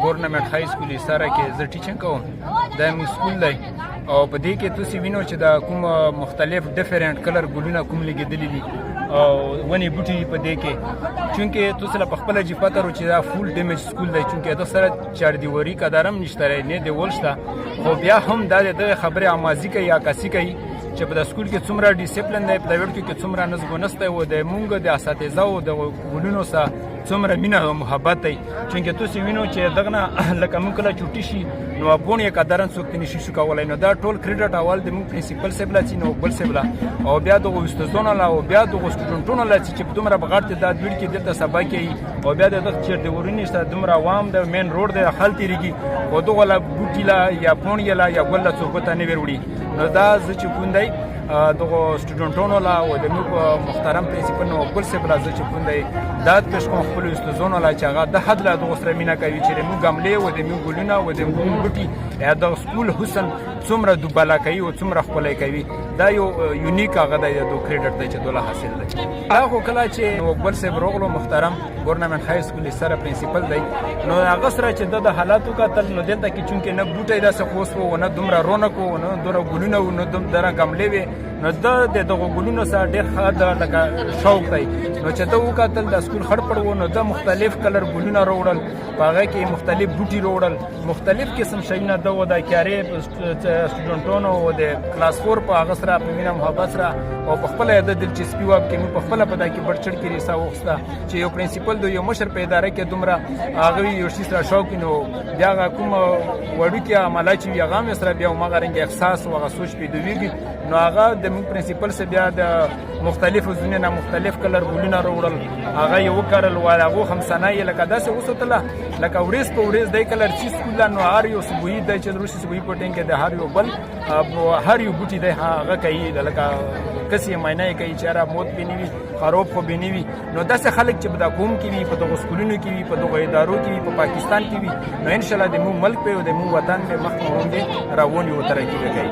ګورنمنت های سکول سره کې زه ټیچینګ کوم. دا موږ سکول دی او په دې کې تاسو وینئ چې دا کوم مختلف ډیفرنٹ کلر ګلونه کوم لګېدلي دي او ونې بوټي په دې کې، چونکې تاسو له خپله چې پته ورو چې دا فول ډیمیج سکول دی، چونکې د سره چاردیواري قدر هم نشته نه دیوال شته، خو بیا هم دا د خبرې امازي کوي یا عکاسي کوي چې په د سکول کې څومره ډیسپلین دی، پرایویټ کې څومره نظم و نسق او د مونږ د اساتذهو د ګلونو سره څومره مینه او محبت دی. چونکې تاسو وینئ چې دغه نه لکه موږ کله چوټي شي نو پون یې قدرن څوک نشي شو کولی، نو دا ټول کریډټ اول د موږ پرنسپل صاحب لا نو بل صاحب لا او بیا دغه استادانو لا او بیا دغه سټوډنټونو لا چې په دومره بغړته دا دوړ کې دلته سبا کوي او بیا دغه چیرته ورنی شته دومره عوام د مین روډ د خل تیریږي او دغه لا بوټی لا یا پون یې لا یا ګل لا څوک ته نه وروړي. نو دا زه چې کوندای دغه سټوډنټونو لا او د موږ محترم پرنسپل نو بل صاحب لا زه چې کوندای دا پېښ کوم خپل استادانو لا چې هغه د حد لا دغه سره مینه کوي چې موږ عملې او د موږ ګلونه او د موږ بوټي د سکول حسن څومره دوباله کوي او څومره خپلای کوي. دا یو یونیک هغه د کریډټ دی چې دوله حاصل دی. دا خو کله چې بل صاحب روغلو محترم ګورنمنت های سکول سره پرنسپل دی نو هغه سره چې د حالاتو کتل نو دلته کې چونکې نه بوټي داسې خوست و نه دومره رونق و نه دومره ګلونه و نه دومره ګملې وې، نو د دغه ګلونو سره ډېر ښه لکه شوق دی. نو چې ته وکتل د سکول خړ پړ و نو د مختلف کلر ګلونه راوړل، په هغه کې مختلف بوټي راوړل، مختلف قسم شیونه د د کیارې سټوډنټونو او د کلاس 4 په هغه سره په مینه محبت سره او په خپله د دلچسپي واب کې موږ په خپله په دا کې بړچړ کې ریسا وخسته چې یو پرنسپل د یو مشر په اداره کې دومره هغه یو شي سره شوق نو بیا هغه کوم وړوکي عمله چې هغه هم سره بیا هماغه رنګ احساس او هغه سوچ پیدا ویږي. نو هغه د موږ پرنسپل سره بیا د مختلفو ځینې نه مختلف کلر ګلونه راوړل، هغه یې وکرل او هغه هم صنایع لکه داسې وسوتله لکه ورځ په ورځ دی کلر چې سکول نو هر یو صبحي دی چې روسي صبحي په ټینګ کې د هر یو بل هر یو بوټي دی هغه کوي لکه کسي معنی کوي چې را موت بنی وي خراب خو بنی وي. نو داسې خلک چې په دا قوم کې وي، په دغه سکولونو کې وي، په دغه ادارو کې وي، په پاکستان کې وي، نو ان شاء الله د مو ملک په او د مو وطن په مخ ته روان یو ترقی کوي.